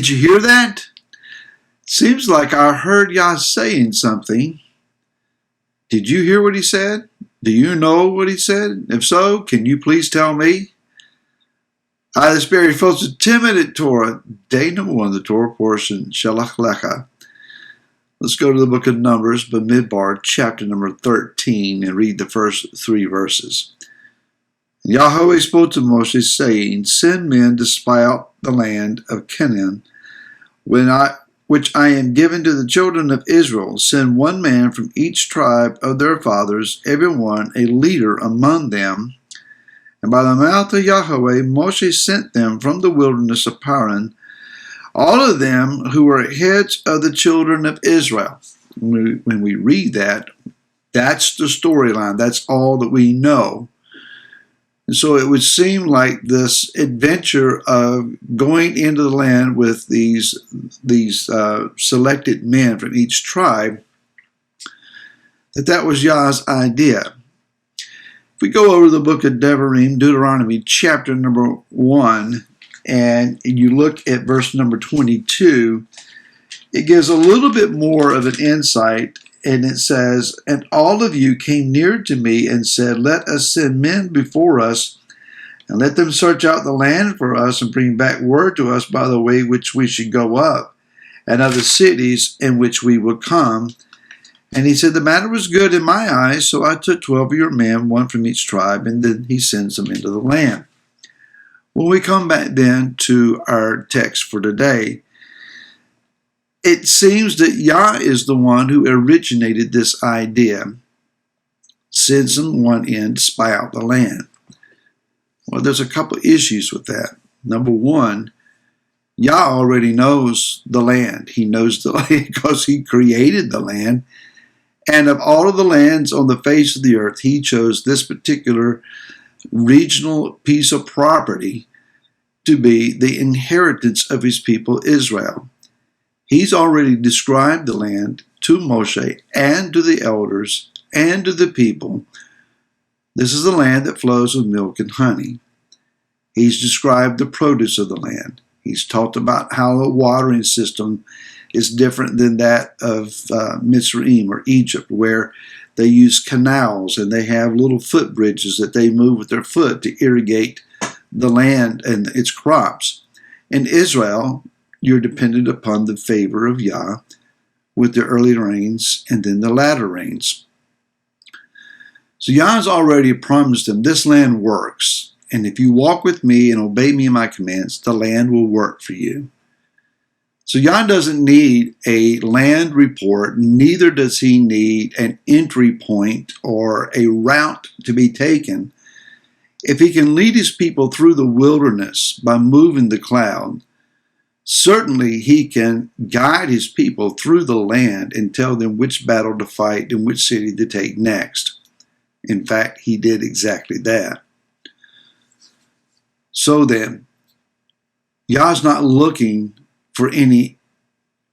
Did you hear that? Seems like I heard Yah saying something. Did you hear what he said? Do you know what he said? If so, can you please tell me? I, the Spirit, folks, are timid at Torah. Day number 1 of the Torah portion, Shelach Lecha. Let's go to the book of Numbers, Bamidbar, chapter number 13, and read the first 3 verses. Yahweh spoke to Moshe, saying, Send men to spy out the land of Canaan, which I am given to the children of Israel. Send one man from each tribe of their fathers, every one a leader among them. And by the mouth of Yahweh, Moshe sent them from the wilderness of Paran, all of them who were heads of the children of Israel. When we read that, that's the storyline. That's all that we know. And so it would seem like this adventure of going into the land with these selected men from each tribe, that was Yah's idea. If we go over to the book of Deuteronomy, chapter number 1, and you look at verse number 22, it gives a little bit more of an insight. And it says, And all of you came near to me and said, Let us send men before us, and let them search out the land for us, and bring back word to us by the way which we should go up, and of the cities in which we will come. And he said, The matter was good in my eyes, so I took 12 of your men, one from each tribe, and then he sends them into the land. When we come back then to our text for today, it seems that Yah is the one who originated this idea. Sends them one in to spy out the land. Well, there's a couple of issues with that. Number one, Yah already knows the land. He knows the land because he created the land. And of all of the lands on the face of the earth, he chose this particular regional piece of property to be the inheritance of his people Israel. He's already described the land to Moshe and to the elders and to the people. This is the land that flows with milk and honey. He's described the produce of the land. He's talked about how the watering system is different than that of Mitzrayim or Egypt, where they use canals and they have little footbridges that they move with their foot to irrigate the land and its crops. In Israel, you're dependent upon the favor of Yah with the early rains and then the latter rains. So Yah's already promised them this land works. And if you walk with me and obey me and my commands, the land will work for you. So Yah doesn't need a land report, neither does he need an entry point or a route to be taken. If he can lead his people through the wilderness by moving the cloud, certainly he can guide his people through the land and tell them which battle to fight and which city to take next. In fact, he did exactly that. So then, Yah's not looking for any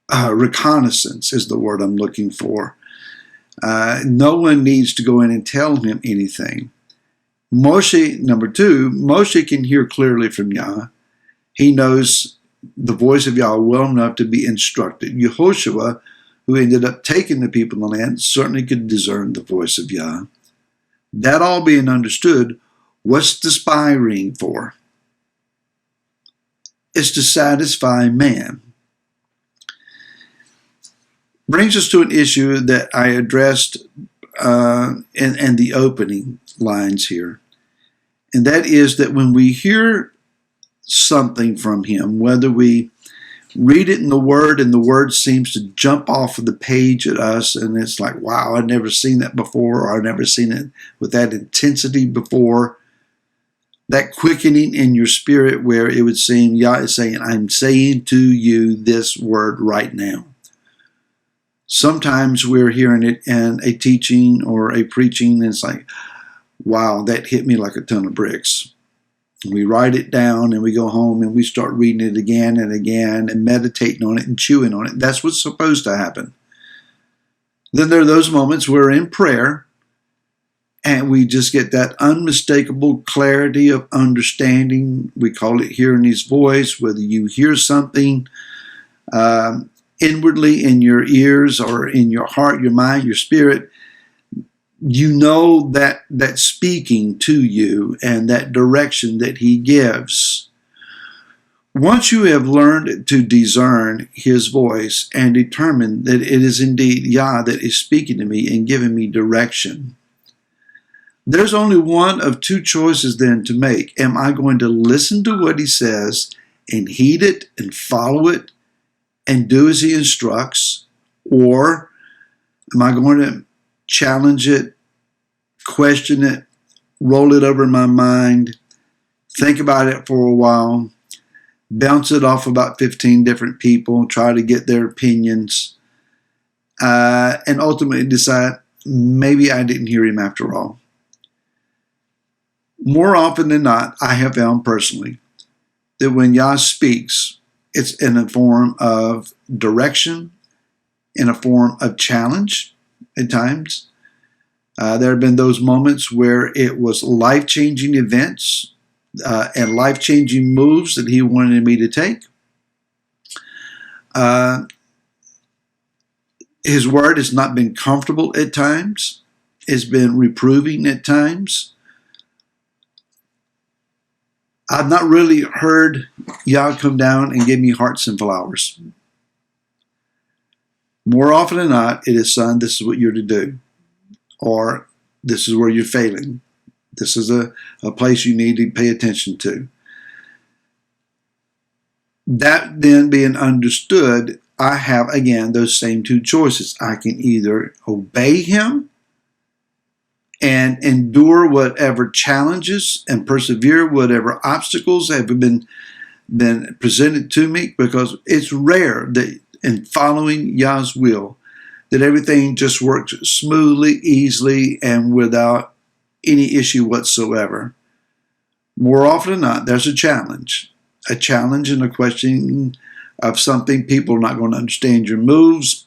reconnaissance, is the word I'm looking for. No one needs to go in and tell him anything. Number 2, Moshe can hear clearly from Yah. He knows the voice of Yah well enough to be instructed. Yehoshua, who ended up taking the people in the land, certainly could discern the voice of Yah. That all being understood, what's the spy ring for? It's to satisfy man. Brings us to an issue that I addressed in the opening lines here. And that is that when we hear something from him, whether we read it in the Word and the Word seems to jump off of the page at us and it's like, wow, I've never seen that before, or I've never seen it with that intensity before. That quickening in your spirit where it would seem Yah is saying, I'm saying to you this word right now. Sometimes we're hearing it in a teaching or a preaching and it's like, wow, that hit me like a ton of bricks. We write it down and we go home and we start reading it again and again and meditating on it and chewing on it. That's what's supposed to happen. Then there are those moments where we're in prayer and we just get that unmistakable clarity of understanding. We call it hearing his voice, whether you hear something inwardly in your ears or in your heart, your mind, your spirit, you know that speaking to you and that direction that he gives. Once you have learned to discern his voice and determine that it is indeed Yah that is speaking to me and giving me direction, there's only one of two choices then to make. Am I going to listen to what he says and heed it and follow it and do as he instructs? Or am I going to challenge it, question it, roll it over in my mind, think about it for a while, bounce it off about 15 different people, try to get their opinions, and ultimately decide maybe I didn't hear him after all? More often than not, I have found personally that when Yah speaks, it's in a form of direction, in a form of challenge at times. There have been those moments where it was life-changing events and life-changing moves that he wanted me to take. His word has not been comfortable at times. It's been reproving at times. I've not really heard Yah come down and give me hearts and flowers. More often than not, it is, son, this is what you're to do. Or this is where you're failing. This is a place you need to pay attention to. That then being understood, I have, again, those same two choices. I can either obey him and endure whatever challenges and persevere whatever obstacles have been presented to me, because it's rare that in following Yah's will that everything just works smoothly, easily, and without any issue whatsoever. More often than not, there's a challenge and a questioning of something. People are not going to understand your moves.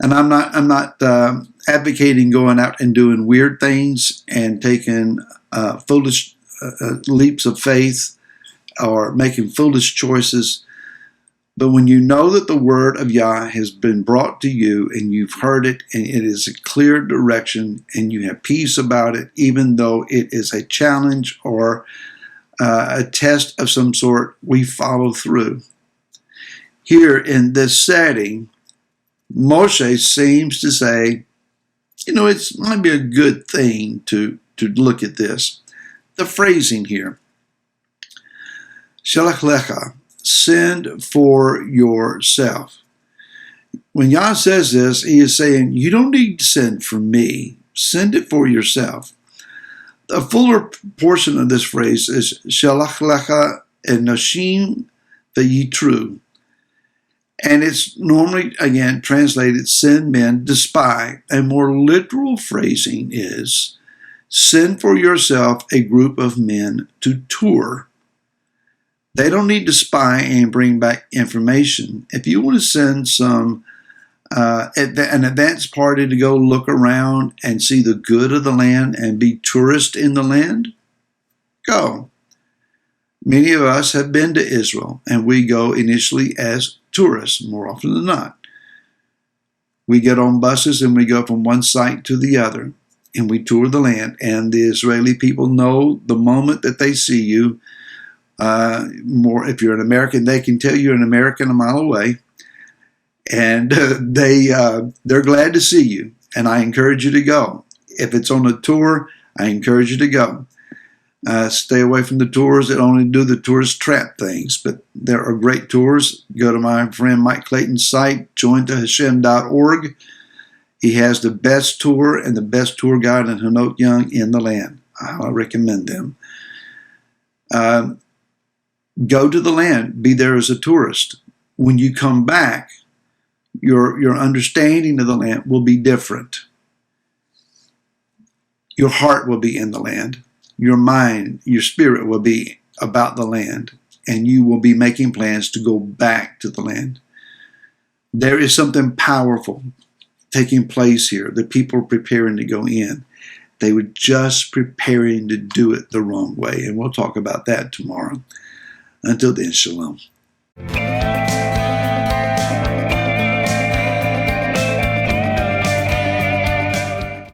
And I'm not advocating going out and doing weird things and taking foolish leaps of faith or making foolish choices. But when you know that the word of Yah has been brought to you and you've heard it and it is a clear direction and you have peace about it, even though it is a challenge or a test of some sort, we follow through. Here in this setting, Moshe seems to say, it might be a good thing to look at this. The phrasing here, Shelach Lecha, send for yourself. When Yah says this, he is saying, you don't need to send for me. Send it for yourself. The fuller portion of this phrase is Shelach Lecha enoshim v'yitru. And it's normally, again, translated, send men to spy. A more literal phrasing is, send for yourself a group of men to tour. They don't need to spy and bring back information. If you want to send an advance party to go look around and see the good of the land and be tourists in the land, go. Many of us have been to Israel, and we go initially as tourists, more often than not. We get on buses and we go from one site to the other, and we tour the land, and the Israeli people know the moment that they see you. If you're an American, they can tell you're an American a mile away, and they're glad to see you, and I encourage you to go. If it's on a tour, I encourage you to go. Stay away from the tours that only do the tourist trap things, but there are great tours. Go to my friend Mike Clayton's site, jointahashem.org. He has the best tour and the best tour guide and Hanot Young in the land. I recommend them. Go to the land. Be there as a tourist. When you come back, your understanding of the land will be different. Your heart will be in the land. Your mind, your spirit will be about the land, and you will be making plans to go back to the land. There is something powerful taking place here. The people are preparing to go in. They were just preparing to do it the wrong way, and we'll talk about that tomorrow. Until then, shalom.